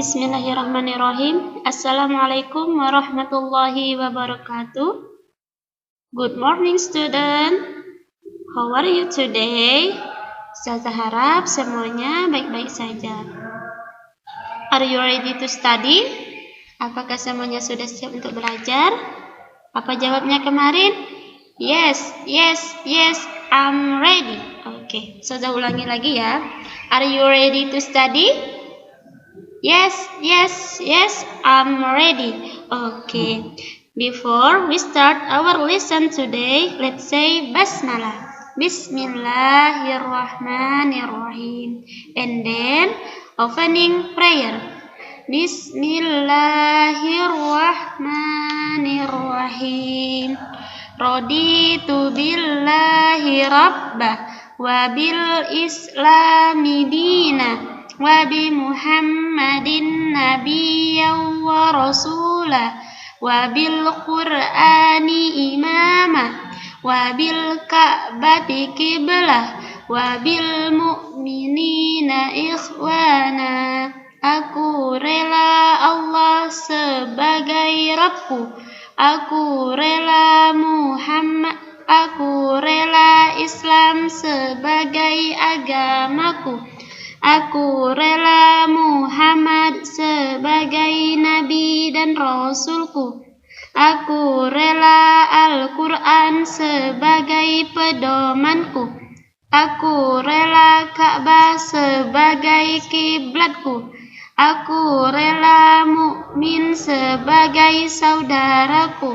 Bismillahirrahmanirrahim. Assalamualaikum warahmatullahi wabarakatuh. Good morning, student. How are you today? Saya harap semuanya baik-baik saja. Are you ready to study? Apakah semuanya sudah siap untuk belajar? Apa jawabnya kemarin? Yes, I'm ready. Oke, saya ulangi lagi ya. Are you ready to study? Yes, I'm ready. Okay. Before we start our lesson today, let's say Basmalah. Bismillahirrahmanirrahim. And then opening prayer. Bismillahirrahmanirrahim. Raditu billahi rabbah wa bil islami dinah. Wa bi Muhammadin nabiyyan wa rasulah wa bil Qur'ani imama wa bil Ka'bati qiblah wa bil mu'minina ikhwana. Aku rela Allah sebagai Rabbku, aku rela Muhammad, aku rela Islam sebagai agamaku, aku rela Muhammad sebagai Nabi dan Rasulku. Aku rela Al-Quran sebagai pedomanku. Aku rela Ka'bah sebagai kiblatku. Aku rela mukmin sebagai saudaraku.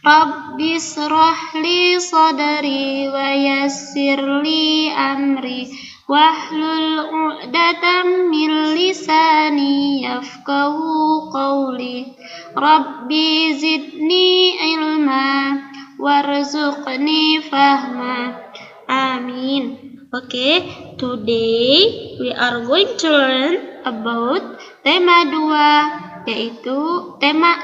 Rabbi shrah li sadri wa yassir li amri wahlul 'uqdatam min lisani yafqahu qawli. Rabbi zidni ilma warzuqni fahma. Amin. Okay, today we are going to learn about tema 2, yaitu tema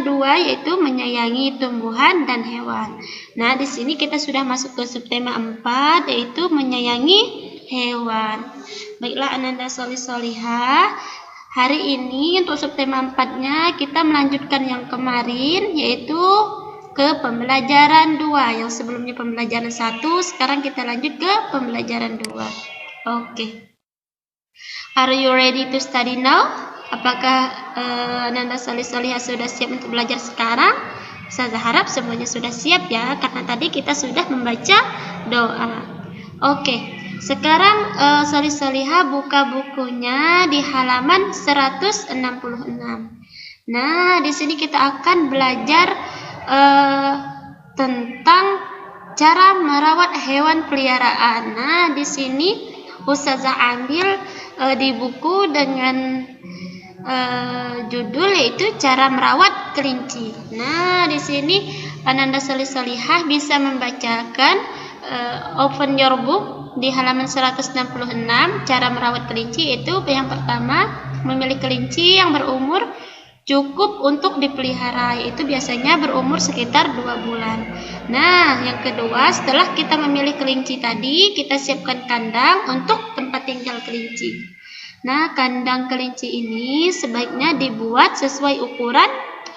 2 yaitu menyayangi tumbuhan dan hewan. Nah, di sini kita sudah masuk ke subtema 4 yaitu menyayangi hewan. Baiklah Ananda Solih-Solihah, hari ini untuk subtema 4-nya kita melanjutkan yang kemarin yaitu ke pembelajaran 2. Yang sebelumnya pembelajaran 1, sekarang kita lanjut ke pembelajaran 2. Oke. Are you ready to study now? Apakah Ananda Solih-Solihah sudah siap untuk belajar sekarang? Saya harap semuanya sudah siap ya, karena tadi kita sudah membaca doa. Oke. Sekarang Solih-Solihah buka bukunya di halaman 166. Nah, di sini kita akan belajar tentang cara merawat hewan peliharaan. Nah, di sini Ustazah ambil di buku dengan judul yaitu cara merawat kelinci. Nah, di sini Ananda Solih-Solihah bisa membacakan open your book di halaman 166. Cara merawat kelinci itu yang pertama, memilih kelinci yang berumur cukup untuk dipelihara, yaitu biasanya berumur sekitar 2 bulan. Nah, yang kedua, setelah kita memilih kelinci tadi, kita siapkan kandang untuk tempat tinggal kelinci. Nah, kandang kelinci ini sebaiknya dibuat sesuai ukuran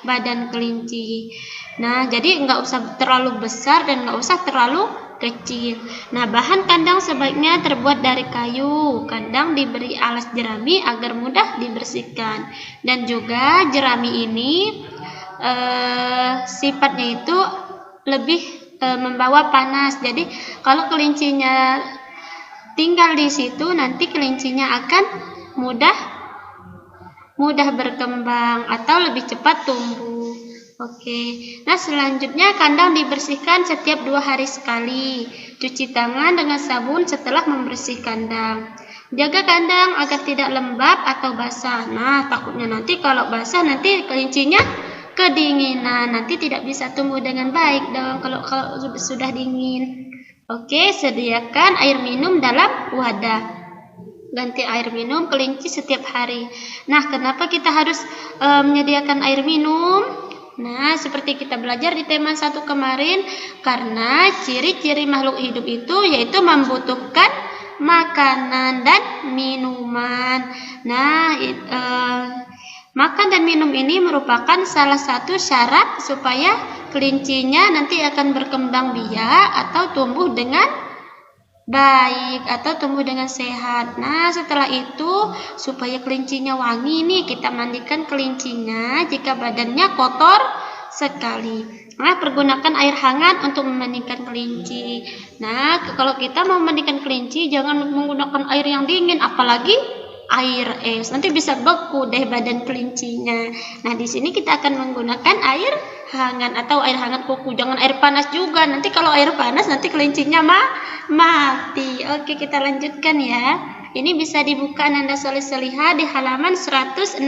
badan kelinci. Nah, jadi nggak usah terlalu besar dan nggak usah terlalu kecil. Nah, bahan kandang sebaiknya terbuat dari kayu. Kandang diberi alas jerami agar mudah dibersihkan. Dan juga jerami ini sifatnya itu lebih membawa panas. Jadi kalau kelincinya tinggal di situ, nanti kelincinya akan mudah berkembang atau lebih cepat tumbuh. Oke. Nah, selanjutnya kandang dibersihkan setiap 2 hari sekali. Cuci tangan dengan sabun setelah membersih kandang. Jaga kandang agar tidak lembab atau basah. Nah, takutnya nanti kalau basah nanti kelincinya kedinginan, nanti tidak bisa tumbuh dengan baik dong kalau sudah dingin. Oke, sediakan air minum dalam wadah. Ganti air minum kelinci setiap hari. Nah, kenapa kita harus menyediakan air minum? Nah, seperti kita belajar di tema 1 kemarin, karena ciri-ciri makhluk hidup itu yaitu membutuhkan makanan dan minuman. Nah, makan dan minum ini merupakan salah satu syarat supaya kelincinya nanti akan berkembang biak atau tumbuh dengan baik atau tumbuh dengan sehat. Nah, setelah itu supaya kelincinya wangi nih, kita mandikan kelincinya jika badannya kotor sekali. Nah, pergunakan air hangat untuk memandikan kelinci. Nah, kalau kita mau memandikan kelinci jangan menggunakan air yang dingin, apalagi air es. Nanti bisa beku deh badan kelincinya. Nah, di sini kita akan menggunakan air hangat atau air hangat kuku. Jangan air panas juga. Nanti kalau air panas nanti kelincinya mati. Oke, kita lanjutkan ya. Ini bisa dibuka Ananda Solih-Solihah di halaman 167.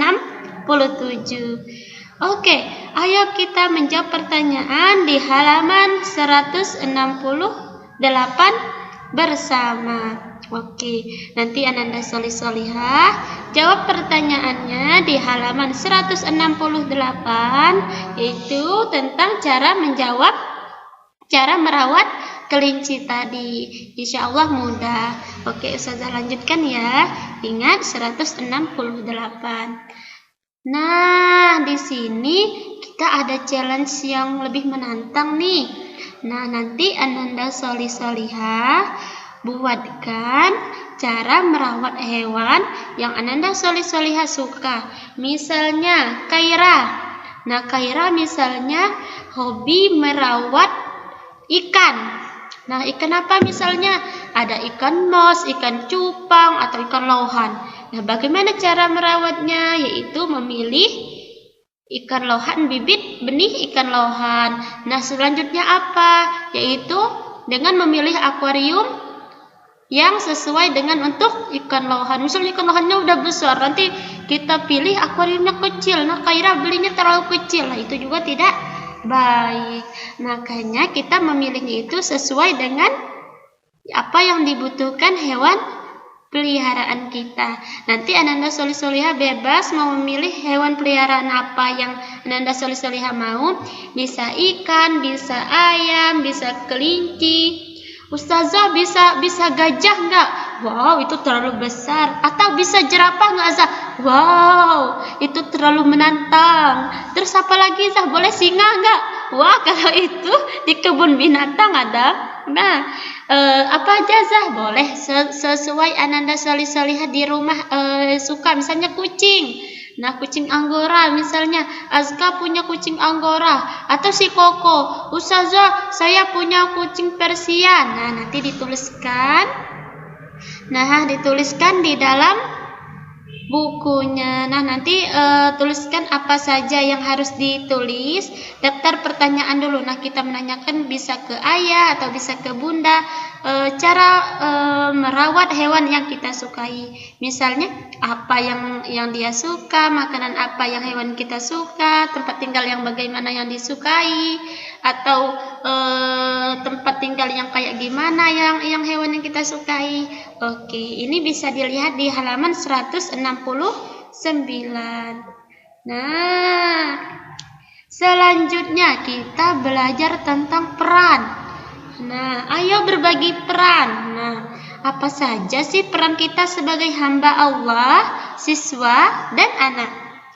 Oke, ayo kita menjawab pertanyaan di halaman 168 bersama. Oke, nanti Ananda Solih-Solihah jawab pertanyaannya di halaman 168, yaitu tentang cara merawat kelinci tadi. Insya Allah mudah. Oke, Ustazah lanjutkan ya. Ingat 168. Nah, di sini kita ada challenge yang lebih menantang nih. Nah, nanti Ananda Solih-Solihah buatkan cara merawat hewan yang Ananda Solih-Solihah suka. Misalnya Kaira. Nah, Kaira misalnya hobi merawat ikan. Nah, ikan apa misalnya? Ada ikan mas, ikan cupang, atau ikan lohan. Nah, bagaimana cara merawatnya? Yaitu memilih ikan lohan, bibit benih ikan lohan. Nah, selanjutnya apa? Yaitu dengan memilih akuarium yang sesuai dengan untuk ikan lohan. Misalnya ikan lohannya udah besar, nanti kita pilih akuariumnya kecil. Nah, Kaira belinya terlalu kecil. Nah, itu juga tidak baik. Makanya kita memilihnya itu sesuai dengan apa yang dibutuhkan hewan peliharaan kita. Nanti Ananda Solih-Solihah bebas mau memilih hewan peliharaan apa yang Ananda Solih-Solihah mau. Bisa ikan, bisa ayam, bisa kelinci. Ustazah bisa gajah nggak? Wow, itu terlalu besar. Atau bisa jerapah nggak, Zah? Wow, itu terlalu menantang. Terus apa lagi, Zah? Boleh singa nggak? Wah, kalau itu di kebun binatang ada. Nah, apa aja, Zah? Boleh sesuai Ananda Solih-Solihah di rumah suka. Misalnya kucing. Nah, kucing Anggora misalnya, Azka punya kucing Anggora, atau si Koko, Ustazah saya punya kucing Persia. Nah, nanti dituliskan. Nah, dituliskan di dalam bukunya. Nah, nanti tuliskan apa saja yang harus ditulis. Daftar pertanyaan dulu. Nah, kita menanyakan bisa ke ayah atau bisa ke bunda cara merawat hewan yang kita sukai. Misalnya apa yang dia suka, makanan apa yang hewan kita suka, tempat tinggal yang bagaimana yang disukai, atau tempat tinggal yang kayak gimana yang hewan yang kita sukai. Oke, ini bisa dilihat di halaman 169. Nah, selanjutnya kita belajar tentang peran. Nah, ayo berbagi peran. Nah, apa saja sih peran kita sebagai hamba Allah, siswa, dan anak?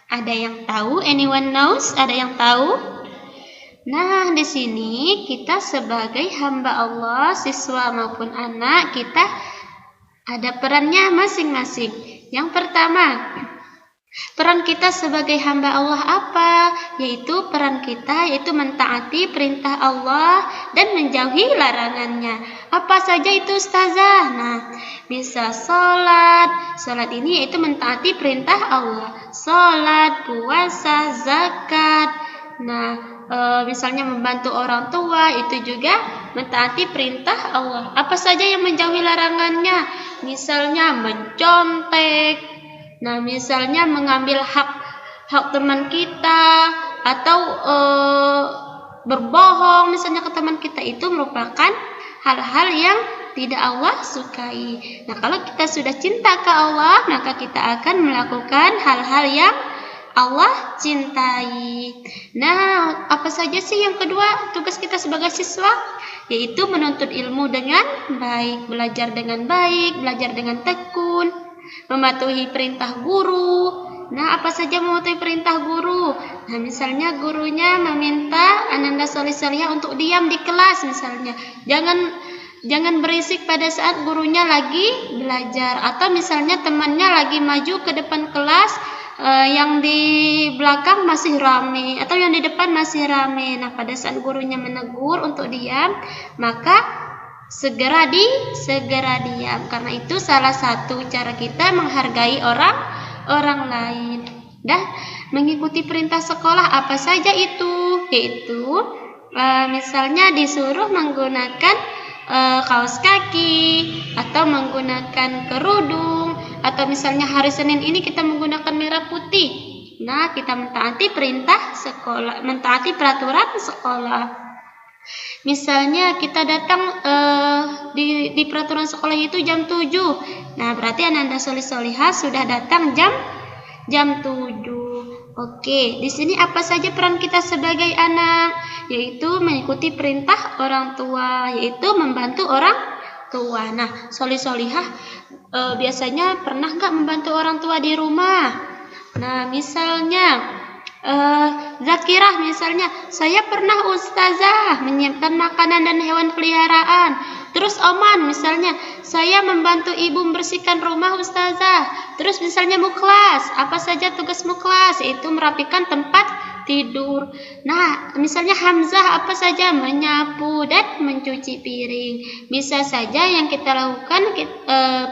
Ada yang tahu? Anyone knows? Ada yang tahu? Nah, di sini kita sebagai hamba Allah, siswa maupun anak, kita ada perannya masing-masing. Yang pertama, peran kita sebagai hamba Allah apa? Yaitu peran kita yaitu mentaati perintah Allah dan menjauhi larangannya. Apa saja itu, Ustazah? Nah, bisa sholat ini yaitu mentaati perintah Allah. Sholat, puasa, zakat. Nah, misalnya membantu orang tua itu juga mentaati perintah Allah. Apa saja yang menjauhi larangannya? Misalnya mencontek. Nah, misalnya mengambil hak teman kita atau berbohong misalnya ke teman kita, itu merupakan hal-hal yang tidak Allah sukai. Nah, kalau kita sudah cinta ke Allah, maka kita akan melakukan hal-hal yang Allah cintai. Nah, apa saja sih yang kedua tugas kita sebagai siswa? Yaitu menuntut ilmu dengan baik, belajar dengan baik, belajar dengan tekun. mematuhi perintah guru. Nah, apa saja mematuhi perintah guru? Nah, misalnya gurunya meminta Ananda Sholih Sholihah untuk diam di kelas misalnya. Jangan berisik pada saat gurunya lagi belajar, atau misalnya temannya lagi maju ke depan kelas, yang di belakang masih rame atau yang di depan masih rame. Nah, pada saat gurunya menegur untuk diam, maka segera diam. Karena itu salah satu cara kita menghargai orang lain. Dan mengikuti perintah sekolah apa saja itu? Yaitu misalnya disuruh menggunakan kaos kaki atau menggunakan kerudung, atau misalnya hari Senin ini kita menggunakan merah putih. Nah, kita mentaati perintah sekolah, mentaati peraturan sekolah. Misalnya kita datang di peraturan sekolah itu jam 7. Nah, berarti Ananda Sholih Sholihah sudah datang jam 7. Oke, di sini apa saja peran kita sebagai anak? Yaitu mengikuti perintah orang tua, yaitu membantu orang tua. Nah, Sholih Sholihah biasanya pernah nggak membantu orang tua di rumah? Nah, misalnya Zakirah misalnya, saya pernah ustazah menyiapkan makanan dan hewan peliharaan. Terus Oman misalnya, saya membantu ibu membersihkan rumah ustazah. Terus misalnya Muklas, apa saja tugas Muklas? Itu merapikan tempat tidur. Nah, misalnya Hamzah apa saja? Menyapu dan mencuci piring. Bisa saja yang kita lakukan,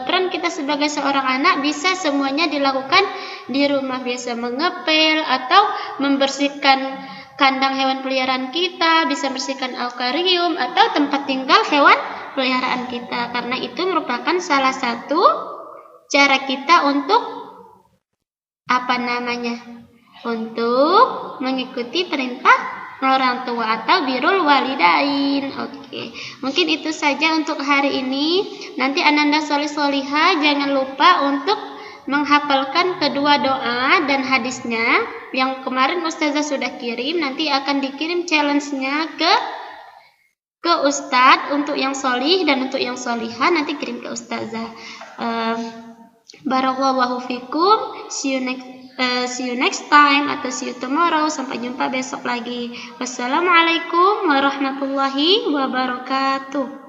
peran kita sebagai seorang anak bisa semuanya dilakukan di rumah. Biasa mengepel atau membersihkan kandang hewan peliharaan kita, bisa membersihkan akuarium atau tempat tinggal hewan peliharaan kita. Karena itu merupakan salah satu cara kita untuk untuk mengikuti perintah orang tua atau birrul walidain. Oke, mungkin itu saja untuk hari ini. Nanti Ananda Sholih Sholihah jangan lupa untuk menghafalkan kedua doa dan hadisnya yang kemarin Ustazah sudah kirim. Nanti akan dikirim challenge-nya ke Ustadz untuk yang solih dan untuk yang solihah nanti kirim ke Ustazah. Barakallahu fikum. See you next time atau see you tomorrow. Sampai jumpa besok lagi. Wassalamualaikum warahmatullahi wabarakatuh.